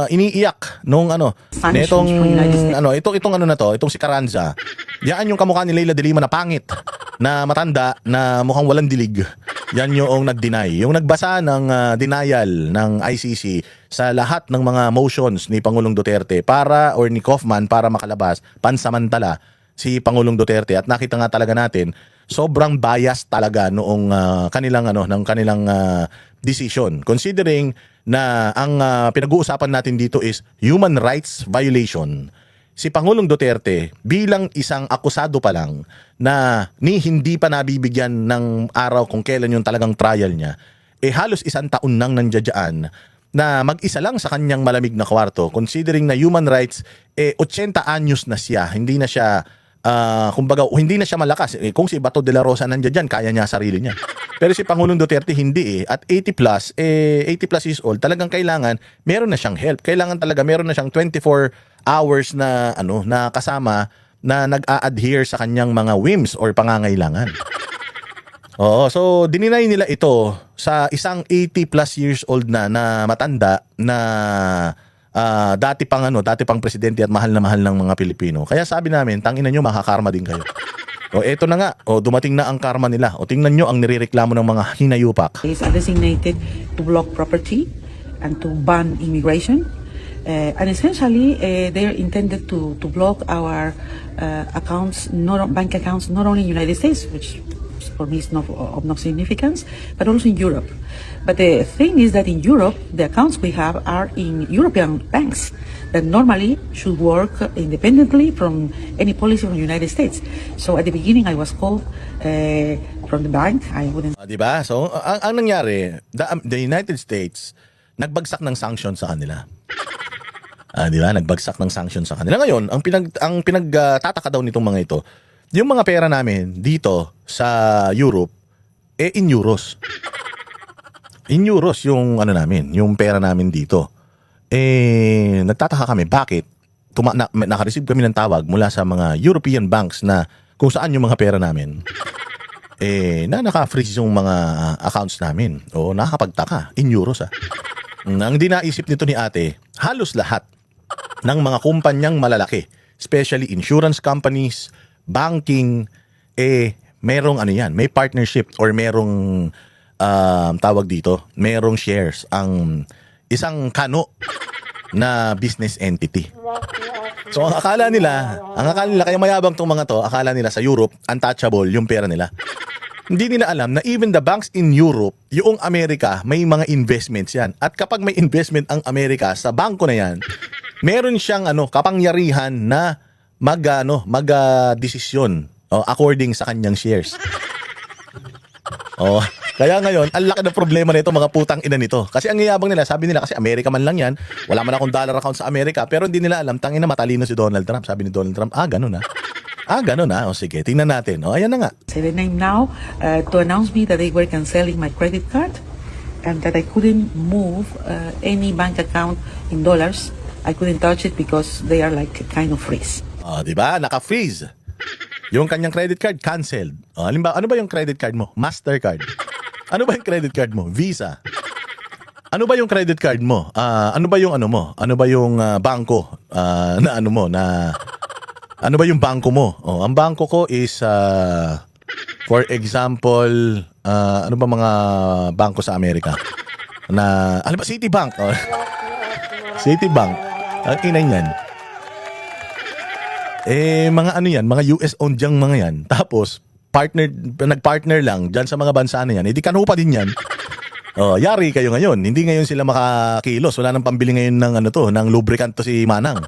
iniiyak nung Sanctions from United States. itong si Carranza. Yan yung kamukha ni Leila de Lima na pangit, na matanda, na mukhang walang dilig. Yan yung nag-deny. Yung nagbasa ng denial ng ICC sa lahat ng mga motions ni Pangulong Duterte or ni Kaufman para makalabas pansamantala si Pangulong Duterte, at nakita nga talaga natin sobrang bias talaga noong ng kanilang decision, considering na ang pinag-uusapan natin dito is human rights violation. Si Pangulong Duterte bilang isang akusado pa lang na hindi pa nabibigyan ng araw kung kailan yung talagang trial niya, halos 1 taon nang nandiyan na mag-isa lang sa kanyang malamig na kwarto, considering na human rights 80 anyos na siya, hindi na siya kumbaga hindi na siya malakas. Kung si Bato de la Rosa nandiyan, kaya niya sarili niya. Pero si Pangulong Duterte hindi at 80 plus years old, talagang kailangan meron na siyang help. Kailangan talaga meron na siyang 24 hours na na kasama na nag-a-adhere sa kanyang mga whims or pangangailangan. Oo, so dininay nila ito sa isang 80 plus years old na matanda na dati pang presidente at mahal na mahal ng mga Pilipino. Kaya sabi namin, tangina nyo, makakarma din kayo. O eto na nga, dumating na ang karma nila. O tingnan nyo ang nirereklamo ng mga hinayupak. Is designated to block property and to ban immigration. And essentially, they are intended to block our accounts, bank accounts, not only in the United States, which for me is of no significance, but also in Europe. But the thing is that in Europe, the accounts we have are in European banks that normally should work independently from any policy from the United States. So at the beginning, I was called from the bank. I wouldn't. Diba? So, ang nangyari, the United States, nagbagsak ng sanction sa kanila. Diba? Nagbagsak ng sanction sa kanila. Ngayon, ang pinagtataka daw nitong mga ito, yung mga pera namin dito sa Europe, in euros. In euros yung namin, yung pera namin dito. Nagtataka kami, bakit? Nakareceive kami ng tawag mula sa mga European banks na kung saan yung mga pera namin. Na naka-freeze yung mga accounts namin. O nakakapagtaka, in euros Ang dinaisip nito ni ate, halos lahat ng mga kumpanyang malalaki, especially insurance companies, banking, merong may partnership or merong tawag dito, merong shares ang isang kano na business entity. So ang akala nila kaya mayabang tong mga to, akala nila sa Europe untouchable yung pera nila. Hindi nila alam na even the banks in Europe, yung Amerika, may mga investments yan. At kapag may investment ang Amerika sa bangko na yan, meron siyang kapangyarihan na mag-desisyon according sa kanyang shares. Kaya ngayon, ang laki ng problema nito mga putang ina nito. Kasi ang yabang nila, sabi nila kasi Amerika man lang yan, wala man akong dollar account sa Amerika, pero hindi nila alam, tangina matalino si Donald Trump. Sabi ni Donald Trump, ganun O sige, tingnan natin. Ayan na nga. Say the name now to announce me that they were canceling my credit card and that I couldn't move any bank account in dollars. I couldn't touch it because they are like kind of freeze. Diba? Naka-freeze. Yung kanyang credit card, canceled. Halimbawa, ano ba yung credit card mo? Mastercard. Ano ba yung credit card mo? Visa. Ano ba yung credit card mo? Ano ba yung mo? Ano ba yung bangko na ano ba yung bangko mo? Ang bangko ko is for example, ano ba mga bangko sa Amerika? Ano ba? Citibank. Citibank. Ang inay niyan. Mga yan, mga US owned yung mga yan. Tapos, nag-partner lang dyan sa mga bansa na yan. Hindi kanupa din yan. Yari kayo ngayon. Hindi ngayon sila makakilos. Wala nang pambili ngayon ng lubricant to si Manang.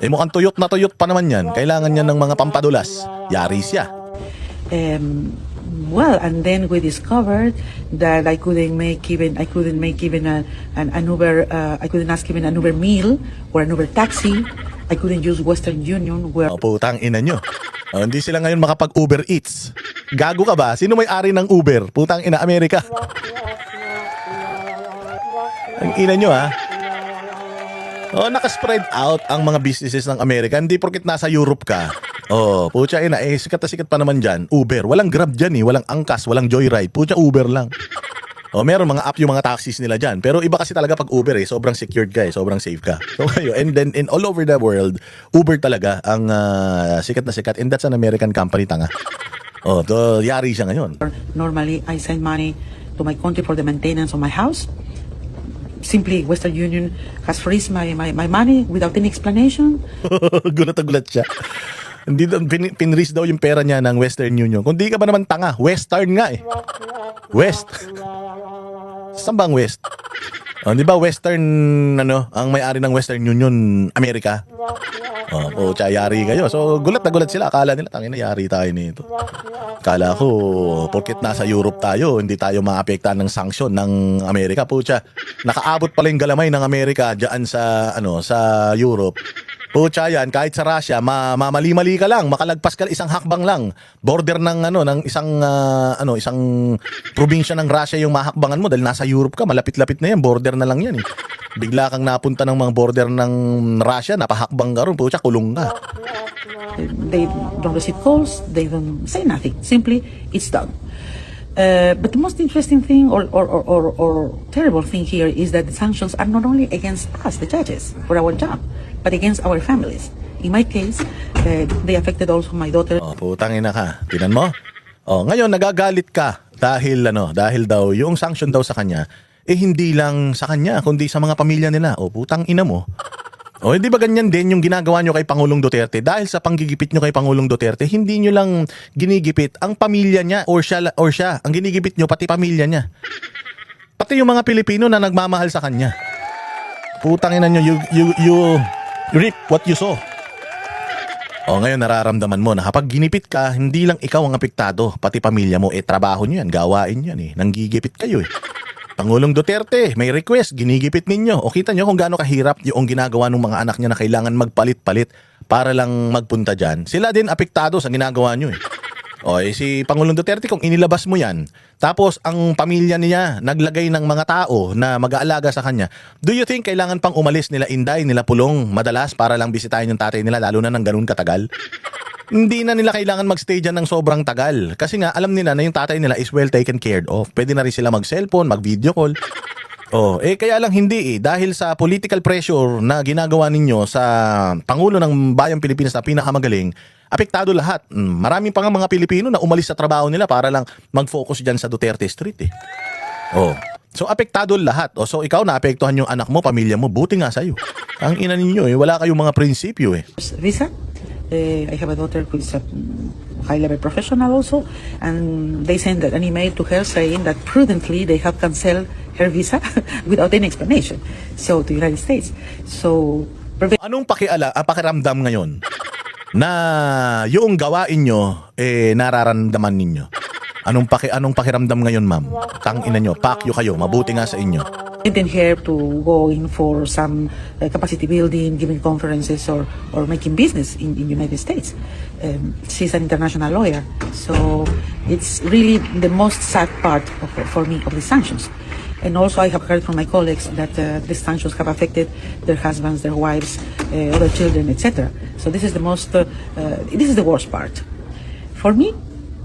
Mukhang tuyot na tuyot pa naman yan. Kailangan niya ng mga pampadulas. Yari siya. Well, and then we discovered that I couldn't make even an Uber. I couldn't ask even an Uber meal or an Uber taxi. I couldn't use Western Union where... Putang ina nyo. Hindi sila ngayon makapag-Uber Eats. Gago ka ba? Sino may-ari ng Uber? Putang ina, Amerika. Ang ina nyo naka-spread out ang mga businesses ng Amerika. Hindi porket nasa Europe ka. Pucha ina, sikat na sikat pa naman dyan. Uber. Walang Grab dyan Walang Angkas, walang Joyride. Pucha, Uber lang. O meron mga app yung mga taxis nila dyan. Pero iba kasi talaga pag Uber sobrang secured ka sobrang safe ka. So kayo, and then in all over the world, Uber talaga ang sikat na sikat. And that's an American company, tanga. Oh, to yari siya ngayon. Normally, I send money to my country for the maintenance of my house. Simply, Western Union has freezed my money without any explanation. Gulat na gulat siya. Hindi pinris daw yung pera niya ng Western Union. Kung di ka ba naman tanga, Western nga eh. West. Saan ba ang West? Oh, di ba Western, ang may-ari ng Western Union, Amerika? Oh, yari kayo. So, gulat na gulat sila. Akala nila, tangina, yari tayo nito. Akala ko, porket nasa Europe tayo, hindi tayo maapektahan ng sanksyon ng Amerika. Pucha, nakaabot pala yung galamay ng Amerika diyan sa, sa Europe. Pucha yan, kahit sa Russia, mamali-mali ka lang, makalagpas ka isang hakbang lang. Border ng ng isang probinsya ng Russia yung mahakbangan mo dahil nasa Europe ka, malapit-lapit na yan, border na lang yan eh. Bigla kang napunta ng mga border ng Russia, napahakbang ka ron, pucha, kulong ka. They don't receive calls, they don't say nothing. Simply, it's done. But the most interesting thing or terrible thing here is that the sanctions are not only against us, the judges, for our job, but against our families. In my case, they affected also my daughter. Oh, putang ina ka. Tinan mo? Oh, ngayon nagagalit ka dahil dahil daw yung sanction daw sa kanya hindi lang sa kanya kundi sa mga pamilya nila. Oh, putang ina mo. O, hindi ba ganyan din yung ginagawa nyo kay Pangulong Duterte? Dahil sa panggigipit nyo kay Pangulong Duterte, hindi nyo lang ginigipit ang pamilya niya or siya. Ang ginigipit nyo, pati pamilya niya. Pati yung mga Pilipino na nagmamahal sa kanya. Putangin na nyo, you reap what you sow. O, ngayon nararamdaman mo na kapag ginipit ka, hindi lang ikaw ang apektado, pati pamilya mo. Trabaho nyo yan, gawain yan eh. Nanggigipit kayo eh. Pangulong Duterte, may request, ginigipit ninyo. O kita nyo kung gaano kahirap yung ginagawa ng mga anak niya na kailangan magpalit-palit para lang magpunta dyan. Sila din apektado sa ginagawa nyo eh. O si Pangulong Duterte, kung inilabas mo yan, tapos ang pamilya niya naglagay ng mga tao na mag-aalaga sa kanya, do you think kailangan pang umalis nila Inday, nila Pulong, madalas para lang bisitahin yung tatay nila, lalo na ng ganun katagal? Hindi na nila kailangan magstay dyan ng sobrang tagal. Kasi nga, alam nila na yung tatay nila is well taken care of. Pwede na rin sila mag-cellphone, mag-video call. Kaya lang hindi dahil sa political pressure na ginagawa ninyo sa Pangulo ng Bayang Pilipinas na pinakamagaling, apektado lahat. Marami pa nga mga Pilipino na umalis sa trabaho nila para lang mag-focus dyan sa Duterte Street eh. So apektado lahat. So ikaw naapektuhan yung anak mo, pamilya mo, buti nga sa'yo. Ang ina ninyo wala kayong mga prinsipyo eh. Visa. I have a daughter who is a high-level professional also, and they sent an email to her saying that prudently they have canceled her visa without any explanation. So to the United States. So anong pakiramdam ngayon na yung gawain nyo nararamdaman ninyo? Anong pakiramdam ngayon, ma'am? Tangina nyo, pakyo kayo, mabuti nga sa inyo. Didn't here to go in for some capacity building, giving conferences or making business in United States. She's an international lawyer, so it's really the most sad part for me of the sanctions. And also I have heard from my colleagues that the sanctions have affected their husbands, their wives, other children, etc. So this is the worst part. For me,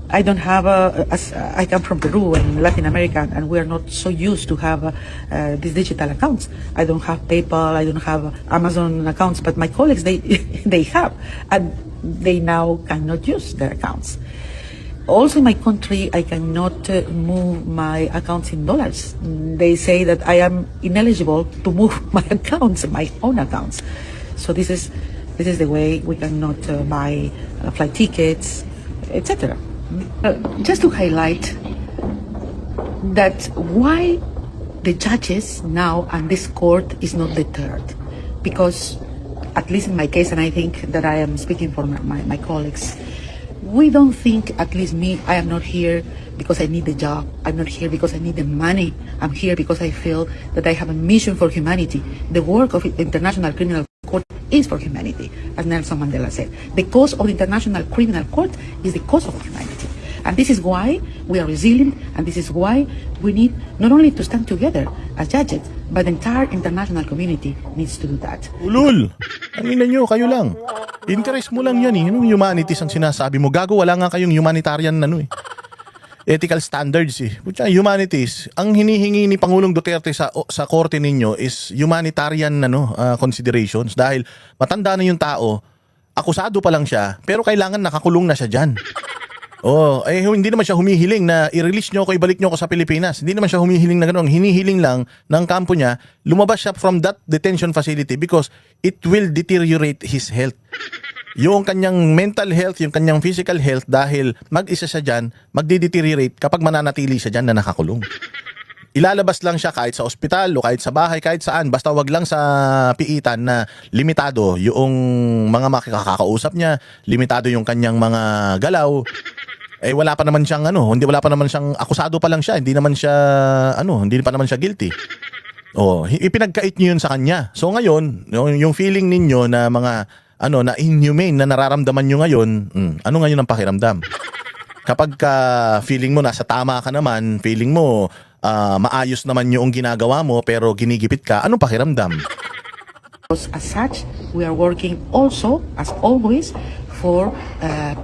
I don't have I come from Peru and Latin America, and we are not so used to have these digital accounts. I don't have PayPal, I don't have Amazon accounts, but my colleagues, they have, and they now cannot use their accounts. Also in my country, I cannot move my accounts in dollars. They say that I am ineligible to move my accounts, my own accounts. So this is the way we cannot buy flight tickets, etc. Just to highlight that why the judges now and this court is not deterred, because at least in my case, and I think that I am speaking for my colleagues, we don't think, at least me, I am not here because I need the job. I'm not here because I need the money. I'm here because I feel that I have a mission for humanity. The work of the International Criminal Court is for humanity, as Nelson Mandela said. The cause of the International Criminal Court is the cause of humanity. And this is why we are resilient, and this is why we need not only to stand together as judges, but the entire international community needs to do that. Ulul! Ang ina nyo, kayo lang. Interest mo lang yan eh. Anong humanities ang sinasabi mo? Gago, wala nga kayong humanitarian ethical standards eh. Putya, humanities. Ang hinihingi ni Pangulong Duterte sa korte ninyo is humanitarian considerations dahil matanda na yung tao, akusado pa lang siya, pero kailangan nakakulong na siya diyan. Hindi naman siya humihiling na i-release nyo ako, ibalik nyo ako sa Pilipinas. Hindi naman siya humihiling na gano'n. Hinihiling lang ng kampo niya, lumabas siya from that detention facility because it will deteriorate his health. Yung kanyang mental health, yung kanyang physical health, dahil mag-isa siya dyan, magdi-deteriorate kapag mananatili siya dyan na nakakulong. Ilalabas lang siya kahit sa ospital o kahit sa bahay, kahit saan. Basta wag lang sa piitan na limitado yung mga makakakausap niya, limitado yung kanyang mga galaw. Wala pa naman siyang wala pa naman siyang akusado pa lang siya, hindi pa naman siya guilty. Ipinagkait niyo yun sa kanya. So ngayon, yung feeling ninyo na mga na inhumane na nararamdaman niyo ngayon, ano ngayon ang pakiramdam? Kapag feeling mo nasa tama ka naman, feeling mo maayos naman yung ginagawa mo pero ginigipit ka, anong pakiramdam? As such, we are working also, as always, for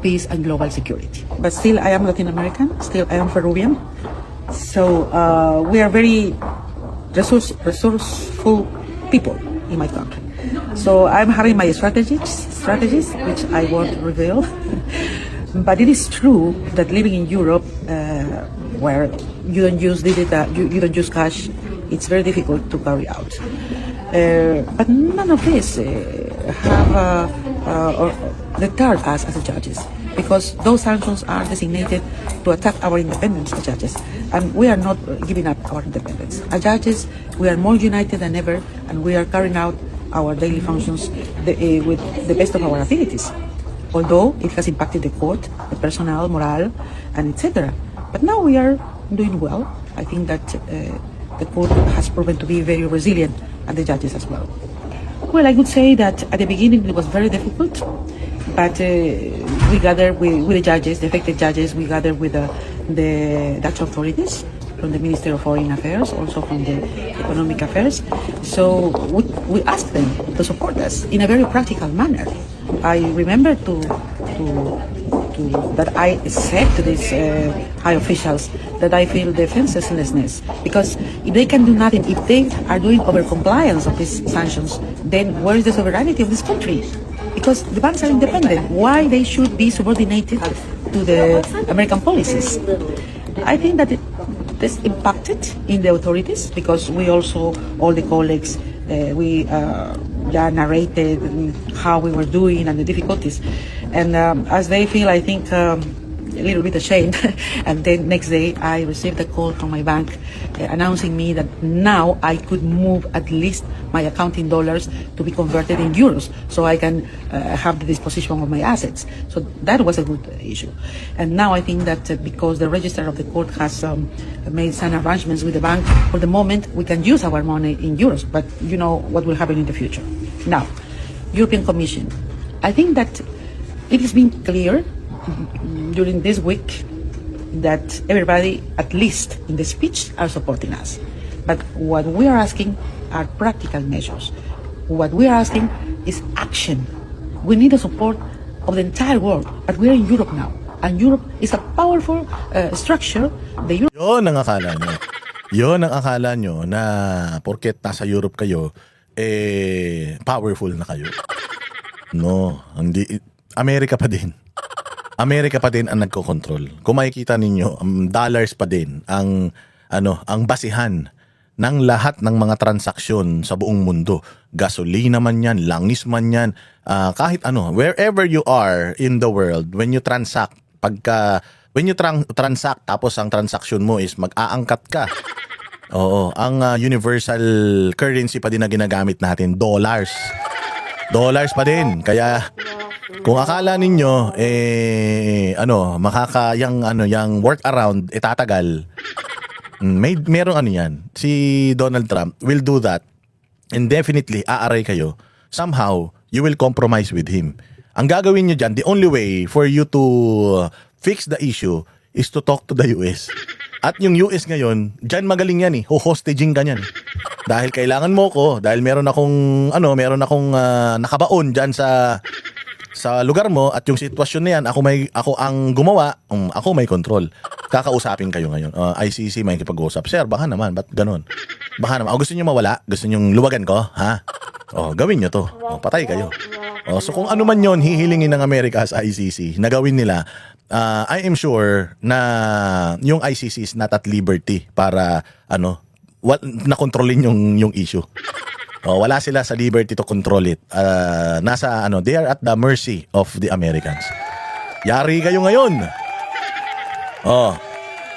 peace and global security. But still, I am Latin American. Still, I am Peruvian. So we are very resourceful people in my country. So I'm having my strategies, which I won't reveal. But it is true that living in Europe, where you don't use digital, you don't use cash, it's very difficult to carry out. But none of this have or deterred us as judges, because those sanctions are designated to attack our independence as judges, and we are not giving up our independence. As judges, we are more united than ever, and we are carrying out our daily functions with the best of our abilities. Although it has impacted the court, the personnel, morale, and etc. But now we are doing well. I think that the court has proven to be very resilient, and the judges as well. Well, I could say that at the beginning it was very difficult, but we gathered with the judges, the affected judges, we gathered with the Dutch authorities, from the Ministry of Foreign Affairs, also from the Economic Affairs. So we asked them to support us in a very practical manner. I remember that I said to these high officials that I feel defenselessness, because if they can do nothing, if they are doing over-compliance of these sanctions, then where is the sovereignty of this country? Because the banks are independent. Why they should be subordinated to the American policies? I think that this impacted in the authorities, because we also, all the colleagues, we narrated how we were doing and the difficulties. And as they feel, I think, a little bit ashamed. And then next day, I received a call from my bank announcing me that now I could move at least my account in dollars to be converted in euros, so I can have the disposition of my assets. So that was a good issue. And now I think that because the register of the court has made some arrangements with the bank, for the moment we can use our money in euros, but you know what will happen in the future. Now, European Commission. I think that it has been clear during this week that everybody, at least in the speech, are supporting us. But what we are asking are practical measures. What we are asking is action. We need the support of the entire world. But we are in Europe now. And Europe is a powerful structure. The Euro- Yun ang akala nyo. Yun ang akala nyo na porket nasa Europe kayo, powerful na kayo. No, hindi. Amerika pa din. Amerika pa din ang nagko-control. Kung makikita ninyo, dollars pa din ang basihan ng lahat ng mga transaksyon sa buong mundo. Gasolina man yan, langis man yan, kahit wherever you are in the world, when you transact, transact tapos ang transaksyon mo is mag-aangkat ka. Oo, ang universal currency pa din na ginagamit natin, dollars. Dollars pa din. Kaya kung akala ninyo yang work around tatagal, merong yan. Si Donald Trump will do that, and definitely aaray kayo. Somehow you will compromise with him. Ang gagawin niyo diyan, the only way for you to fix the issue is to talk to the US. At yung US ngayon, diyan magaling yan eh. Ho-hostaging ka niyan. Dahil kailangan mo ko, dahil meron akong nakabaon diyan sa lugar mo, at yung sitwasyon na yan, ako ang gumawa, ako may control. kakausapin kayo ngayon. ICC may kipag-usap. Sir, baka naman, ba't ganun? Baka naman. Gusto niyo mawala? Gusto niyo luwagan ko? Ha? Gawin niyo to. Patay kayo. So kung ano man yon hihilingin ng Amerika sa ICC, na gawin nila, I am sure na yung ICC is not at liberty para na kontrolin yung issue. Wala sila sa liberty to control it. They are at the mercy of the Americans. Yari kayo ngayon.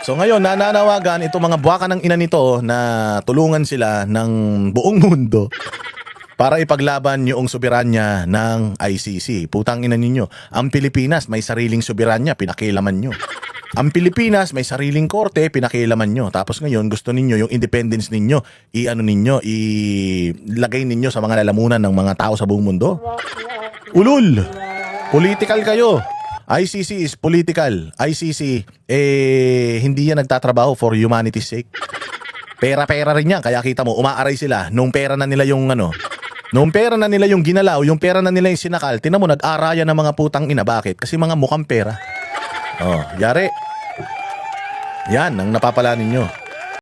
So ngayon, nananawagan itong mga buwaka ng ina nito na tulungan sila ng buong mundo para ipaglaban yung soberanya ng ICC. Putang ina ninyo. Ang Pilipinas may sariling soberanya, pinakialaman nyo. Ang Pilipinas may sariling korte, pinakialaman nyo. Tapos ngayon, gusto ninyo yung independence ninyo, ilagay ninyo sa mga lalamunan ng mga tao sa buong mundo. Ulul! Political kayo. ICC is political. ICC, hindi yan nagtatrabaho for humanity's sake. Pera-pera rin yan. Kaya kita mo, umaaray sila. Nung pera na nila yung ginalaw, yung pera na nila yung sinakal, tinan mo, nag-araya ng mga putang ina. Bakit? Kasi mga mukhang pera. Yari. Yan ang napapala ninyo.